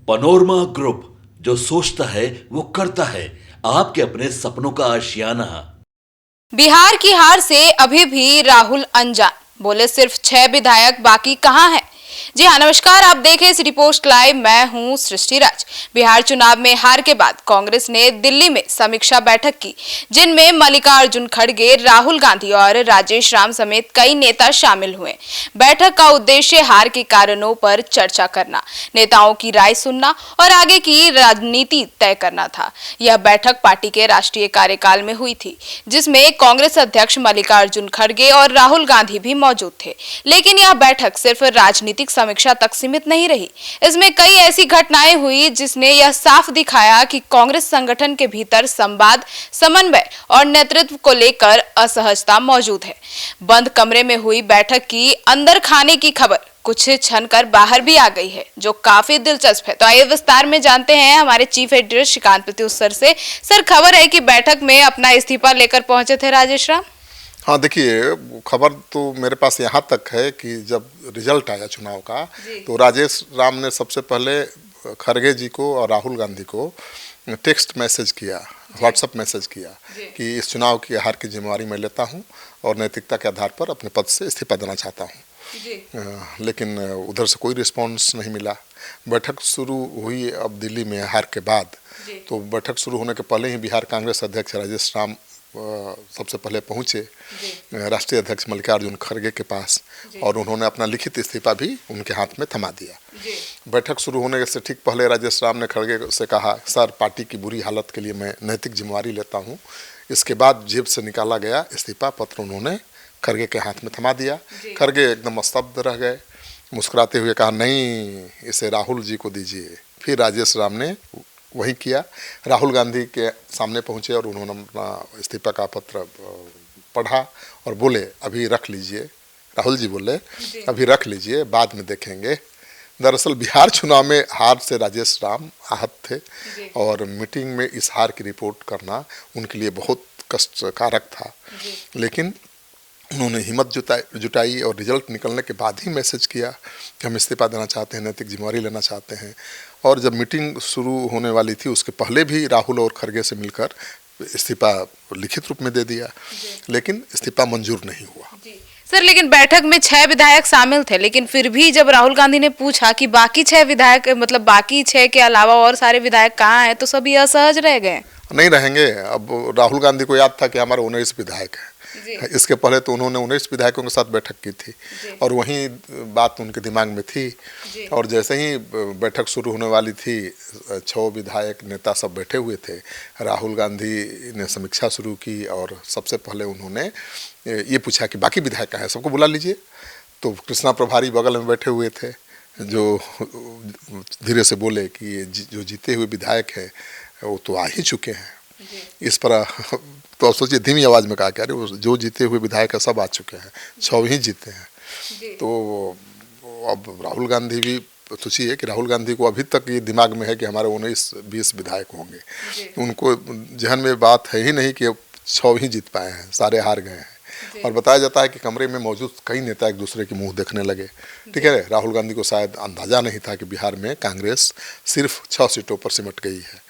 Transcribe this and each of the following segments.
Panorama group, जो सोचता है वो करता है। आपके अपने सपनों का आशियाना। बिहार की हार से अभी भी राहुल अनजान, बोले सिर्फ 6 विधायक, बाकी कहां हैं। जी हाँ, नमस्कार, आप देखें सिटी पोस्ट लाइव। मैं हूं सृष्टि राज। बिहार चुनाव में हार के बाद कांग्रेस ने दिल्ली में समीक्षा बैठक की, जिनमें मल्लिकार्जुन खड़गे, राहुल गांधी और राजेश राम समेत कई नेता शामिल हुए। बैठक का उद्देश्य हार के कारणों पर चर्चा करना, नेताओं की राय सुनना और आगे की रणनीति तय करना था। यह बैठक पार्टी के राष्ट्रीय कार्यकाल में हुई थी, जिसमें कांग्रेस अध्यक्ष मल्लिकार्जुन खड़गे और राहुल गांधी भी मौजूद थे। लेकिन यह बैठक सिर्फ राजनीतिक समीक्षा तक सीमित नहीं रही। इसमें कई ऐसी घटनाएं हुई जिसने यह साफ दिखाया कि कांग्रेस संगठन के भीतर संवाद, समन्वय और नेतृत्व को लेकर असहजता मौजूद है। बंद कमरे में हुई बैठक की अंदर खाने की खबर कुछ छन कर बाहर भी आ गई है, जो काफी दिलचस्प है। तो आइए विस्तार में जानते हैं हमारे chief editor Shrikant Pratyush sir से। सर, खबर है कि बैठक में अपना इस्तीफा लेकर पहुंचे थे राजेश राम। हाँ, देखिए, खबर तो मेरे पास यहाँ तक है कि जब रिजल्ट आया चुनाव का, तो राजेश राम ने सबसे पहले खड़गे जी को और राहुल गांधी को टेक्स्ट मैसेज किया, व्हाट्सएप मैसेज किया कि इस चुनाव की हार की जिम्मेवारी मैं लेता हूँ और नैतिकता के आधार पर अपने पद से इस्तीफा देना चाहता हूँ। लेकिन उधर से कोई रिस्पांस नहीं मिला। बैठक शुरू हुई अब दिल्ली में हार के बाद, तो बैठक शुरू होने के पहले ही बिहार कांग्रेस अध्यक्ष राजेश राम सबसे पहले पहुंचे राष्ट्रीय अध्यक्ष मल्लिकार्जुन खड़गे के पास, और उन्होंने अपना लिखित इस्तीफा भी उनके हाथ में थमा दिया। बैठक शुरू होने से ठीक पहले राजेश राम ने खड़गे से कहा, सर, पार्टी की बुरी हालत के लिए मैं नैतिक जिम्मेवारी लेता हूं। इसके बाद जेब से निकाला गया इस्तीफा पत्र उन्होंने खड़गे के हाथ में थमा दिया। खड़गे एकदम स्तब्ध रह गए, मुस्कुराते हुए कहा, नहीं, इसे राहुल जी को दीजिए। फिर राजेश राम ने वही किया, राहुल गांधी के सामने पहुंचे और उन्होंने अपना इस्तीफा का पत्र पढ़ा और बोले, अभी रख लीजिए। राहुल जी बोले, अभी रख लीजिए, बाद में देखेंगे। दरअसल बिहार चुनाव में हार से राजेश राम आहत थे और मीटिंग में इस हार की रिपोर्ट करना उनके लिए बहुत कष्टकारक था। लेकिन उन्होंने हिम्मत जुटाई और रिजल्ट निकलने के बाद ही मैसेज किया कि हम इस्तीफा देना चाहते हैं, नैतिक जिम्मेवारी लेना चाहते हैं। और जब मीटिंग शुरू होने वाली थी उसके पहले भी राहुल और खड़गे से मिलकर इस्तीफा लिखित रूप में दे दिया, लेकिन इस्तीफा मंजूर नहीं हुआ। सर, लेकिन बैठक में 6 विधायक शामिल थे, लेकिन फिर भी जब राहुल गांधी ने पूछा कि बाकी 6 विधायक, मतलब बाकी 6 के अलावा और सारे विधायक कहाँ हैं, तो सभी असहज रह गए। नहीं रहेंगे। अब राहुल गांधी को याद था कि हमारे 19 विधायक हैं। इसके पहले तो उन्होंने 19 विधायकों के साथ बैठक की थी और वही बात उनके दिमाग में थी। और जैसे ही बैठक शुरू होने वाली थी, 6 विधायक नेता सब बैठे हुए थे। राहुल गांधी ने समीक्षा शुरू की और सबसे पहले उन्होंने ये पूछा कि बाकी विधायक कहाँ हैं, सबको बुला लीजिए। तो कृष्णा प्रभारी बगल में बैठे हुए थे, जो धीरे से बोले कि जो जीते हुए विधायक हैं वो तो आ ही चुके हैं। इस पर तो सोचिए, धीमी आवाज में कहा, अरे वो जो जीते हुए विधायक है सब आ चुके हैं, 6 ही जीते हैं। तो अब राहुल गांधी भी सोचिए कि राहुल गांधी को अभी तक ये दिमाग में है कि हमारे 19-20 विधायक होंगे। उनको जहन में बात है ही नहीं कि अब 6 ही जीत पाए हैं, सारे हार गए हैं। और बताया जाता है कि कमरे में मौजूद कई नेता एक दूसरे के मुंह देखने लगे। ठीक है, राहुल गांधी को शायद अंदाजा नहीं था कि बिहार में कांग्रेस सिर्फ 6 सीटों पर सिमट गई है,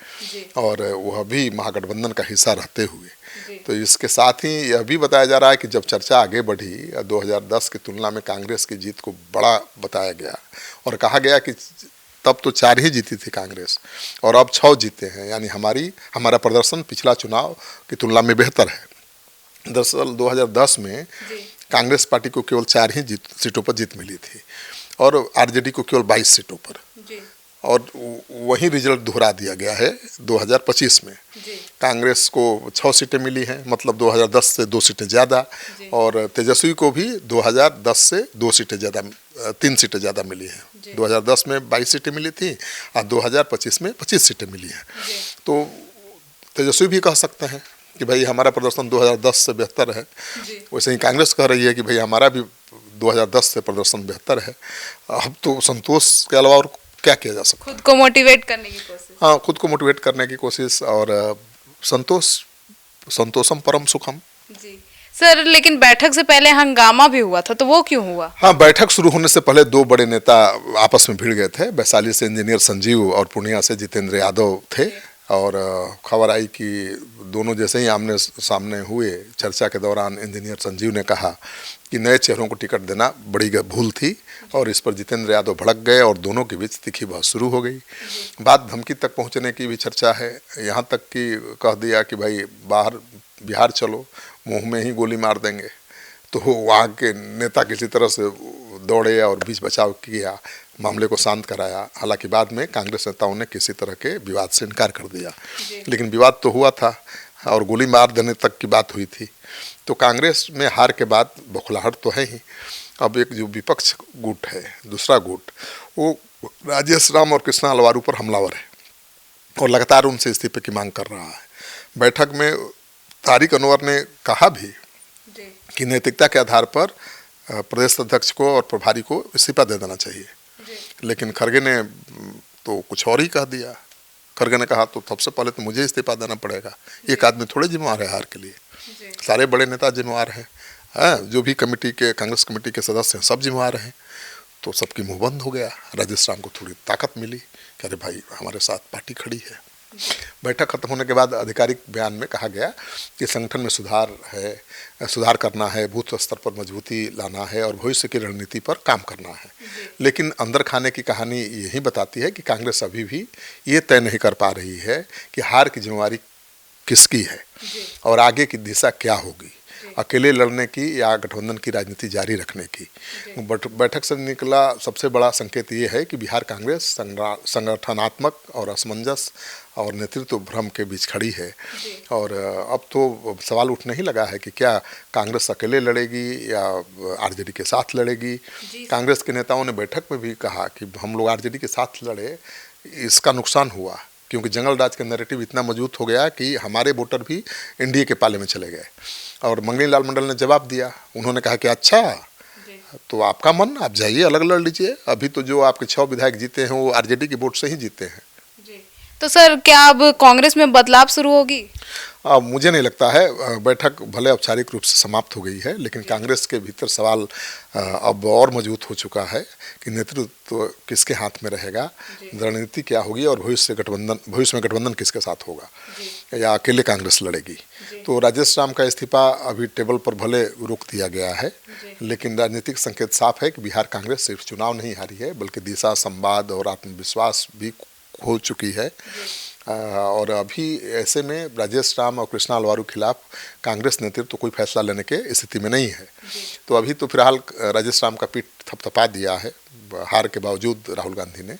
और वह भी महागठबंधन का हिस्सा रहते हुए। तो इसके साथ ही यह भी बताया जा रहा है कि जब चर्चा आगे बढ़ी, 2010 की तुलना में कांग्रेस की जीत को बड़ा बताया गया और कहा गया कि तब तो 4 ही जीती थी कांग्रेस और अब 6 जीते हैं, यानी हमारा प्रदर्शन पिछला चुनाव की तुलना में बेहतर है। दरअसल 2010 में कांग्रेस पार्टी को केवल 4 ही सीटों पर जीत मिली थी और आरजेडी को केवल 22 सीटों पर, और वही रिजल्ट दोहरा दिया गया है 2025 में। कांग्रेस को 6 सीटें मिली हैं, मतलब 2010 से 2 सीटें ज़्यादा, और तेजस्वी को भी 2010 से 2 सीटें ज़्यादा, 3 सीटें ज़्यादा मिली हैं। 2010 में 22 सीटें मिली थी और 2025 में 25 सीटें मिली हैं। तो तेजस्वी भी कह सकते हैं कि भाई हमारा प्रदर्शन 2010 से बेहतर है, वैसे ही कांग्रेस कह रही है कि भाई हमारा भी 2010 से प्रदर्शन बेहतर है। अब तो संतोष के अलावा और क्या किया जा सकता है? खुद को मोटिवेट करने की कोशिश। हाँ, खुद को मोटिवेट करने की कोशिश और संतोषम परम सुखम। जी सर लेकिन बैठक से पहले हंगामा भी हुआ था, तो वो क्यों हुआ? हाँ, बैठक शुरू होने से पहले दो बड़े नेता आपस में भिड़ गए थे। वैशाली से इंजीनियर संजीव और पूर्णिया से जितेंद्र यादव थे, और खबर आई कि दोनों जैसे ही आमने सामने हुए, चर्चा के दौरान इंजीनियर संजीव ने कहा कि नए चेहरों को टिकट देना बड़ी भूल थी, और इस पर जितेंद्र यादव भड़क गए और दोनों के बीच तीखी बहस शुरू हो गई। बात धमकी तक पहुंचने की भी चर्चा है, यहाँ तक कि कह दिया कि भाई बाहर बिहार चलो, मुंह में ही गोली मार देंगे। तो वहाँ के नेता किसी तरह से दौड़े और बीच बचाव किया, मामले को शांत कराया। हालांकि बाद में कांग्रेस नेताओं ने किसी तरह के विवाद से इनकार कर दिया, लेकिन विवाद तो हुआ था और गोली मार देने तक की बात हुई थी। तो कांग्रेस में हार के बाद बौखलाहट तो है ही। अब एक जो विपक्ष गुट है, दूसरा गुट, वो राजेश राम और कृष्णा अलवारू पर हमलावर है और लगातार उनसे इस्तीफे की मांग कर रहा है। बैठक में तारिक अनवर ने कहा भी कि नैतिकता के आधार पर प्रदेश अध्यक्ष को और प्रभारी को इस्तीफा दे देना चाहिए, लेकिन खड़गे ने तो कुछ और ही कह दिया। खड़गे ने कहा तो सबसे पहले तो मुझे इस्तीफा देना पड़ेगा, एक आदमी थोड़े जिम्मेवार है हार के लिए, सारे बड़े नेता जिम्मेवार हैं, जो भी कमेटी के कांग्रेस कमेटी के सदस्य हैं सब जिम्मेवार हैं। तो सबकी मुँह बंद हो गया। राजेश राम को थोड़ी ताकत मिली कि अरे भाई हमारे साथ पार्टी खड़ी है। बैठक खत्म होने के बाद आधिकारिक बयान में कहा गया कि संगठन में सुधार करना है, बूथ स्तर पर मजबूती लाना है और भविष्य की रणनीति पर काम करना है। लेकिन अंदर खाने की कहानी यही बताती है कि कांग्रेस अभी भी ये तय नहीं कर पा रही है कि हार की जिम्मेवारी किसकी है और आगे की दिशा क्या होगी, अकेले लड़ने की या गठबंधन की राजनीति जारी रखने की। बैठक से निकला सबसे बड़ा संकेत ये है कि बिहार कांग्रेस संगठनात्मक और असमंजस और नेतृत्व भ्रम के बीच खड़ी है। और अब तो सवाल उठने ही लगा है कि क्या कांग्रेस अकेले लड़ेगी या आरजेडी के साथ लड़ेगी। कांग्रेस के नेताओं ने बैठक में भी कहा कि हम लोग आरजेडी के साथ लड़े, इसका नुकसान हुआ क्योंकि जंगल राज का नैरेटिव इतना मजबूत हो गया कि हमारे वोटर भी एनडीए के पाले में चले गए। और मंगनी लाल मंडल ने जवाब दिया, उन्होंने कहा कि अच्छा तो आपका मन, आप जाइए अलग लड़ लीजिए, अभी तो जो आपके 6 विधायक जीते हैं वो आरजेडी के वोट से ही जीते हैं। तो सर क्या अब कांग्रेस में बदलाव शुरू होगी? मुझे नहीं लगता है। बैठक भले औपचारिक रूप से समाप्त हो गई है, लेकिन कांग्रेस के भीतर सवाल अब और मजबूत हो चुका है कि नेतृत्व किसके हाथ में रहेगा, रणनीति क्या होगी और भविष्य में गठबंधन किसके साथ होगा या अकेले कांग्रेस लड़ेगी। तो राजेश राम का इस्तीफा अभी टेबल पर भले रोक दिया गया है, लेकिन राजनीतिक संकेत साफ है कि बिहार कांग्रेस सिर्फ चुनाव नहीं हारी है बल्कि दिशा, संवाद और आत्मविश्वास भी खो चुकी है। और अभी ऐसे में राजेश राम और कृष्णा अलवारू खिलाफ कांग्रेस नेतृत्व तो कोई फैसला लेने के स्थिति में नहीं है। तो अभी तो फिलहाल राजेश राम का पीठ थपथपा दिया है हार के बावजूद राहुल गांधी ने,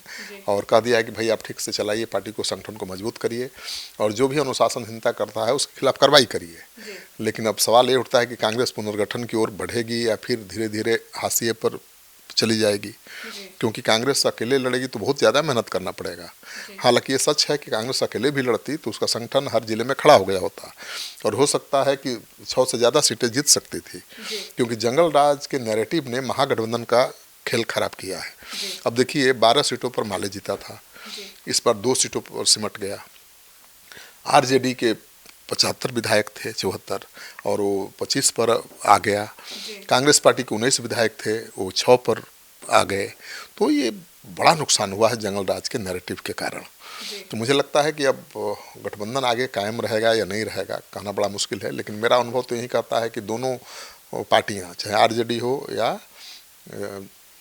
और कह दिया है कि भाई आप ठीक से चलाइए पार्टी को, संगठन को मजबूत करिए और जो भी अनुशासनहीनता करता है उसके खिलाफ कार्रवाई करिए। लेकिन अब सवाल ये उठता है कि कांग्रेस पुनर्गठन की ओर बढ़ेगी या फिर धीरे धीरे हाशिए पर चली जाएगी, क्योंकि कांग्रेस अकेले लड़ेगी तो बहुत ज़्यादा मेहनत करना पड़ेगा। हालांकि ये सच है कि कांग्रेस अकेले भी लड़ती तो उसका संगठन हर जिले में खड़ा हो गया होता और हो सकता है कि 6 से ज़्यादा सीटें जीत सकती थी, क्योंकि जंगल राज के नैरेटिव ने महागठबंधन का खेल खराब किया है। अब देखिए 12 सीटों पर माले जीता था, इस बार 2 सीटों पर सिमट गया। आरजेडी के 75 विधायक थे, 74, और वो 25 पर आ गया। कांग्रेस पार्टी के 19 विधायक थे, वो 6 पर आ गए। तो ये बड़ा नुकसान हुआ है जंगल राज के नैरेटिव के कारण। तो मुझे लगता है कि अब गठबंधन आगे कायम रहेगा या नहीं रहेगा कहना बड़ा मुश्किल है, लेकिन मेरा अनुभव तो यही कहता है कि दोनों पार्टियां, चाहे आरजेडी हो या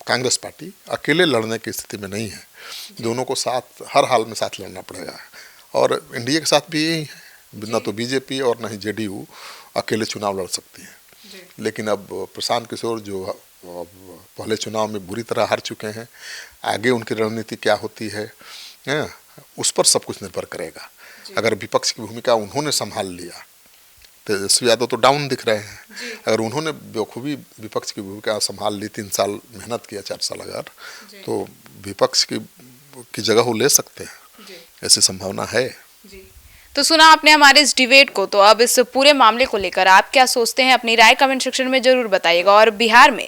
कांग्रेस पार्टी, अकेले लड़ने की स्थिति में नहीं है। दोनों को साथ, हर हाल में साथ लड़ना पड़ेगा। और एनडीए के साथ भी यही है, न तो बीजेपी और न ही जेडीयू अकेले चुनाव लड़ सकती है। लेकिन अब प्रशांत किशोर जो पहले चुनाव में बुरी तरह हार चुके हैं, आगे उनकी रणनीति क्या होती है उस पर सब कुछ निर्भर करेगा। अगर विपक्ष की भूमिका उन्होंने संभाल लिया, तेजस्वी यादव तो डाउन दिख रहे हैं, अगर उन्होंने बखूबी विपक्ष की भूमिका संभाल ली, 3 साल मेहनत किया, 4 साल अगर, तो विपक्ष की जगह वो ले सकते हैं, ऐसी संभावना है। तो सुना आपने हमारे इस डिबेट को, तो अब इस पूरे मामले को लेकर आप क्या सोचते हैं, अपनी राय कमेंट सेक्शन में जरूर बताइएगा। और बिहार में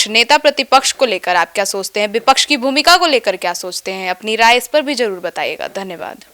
नेता प्रतिपक्ष को लेकर आप क्या सोचते हैं, विपक्ष की भूमिका को लेकर क्या सोचते हैं, अपनी राय इस पर भी जरूर बताइएगा। धन्यवाद।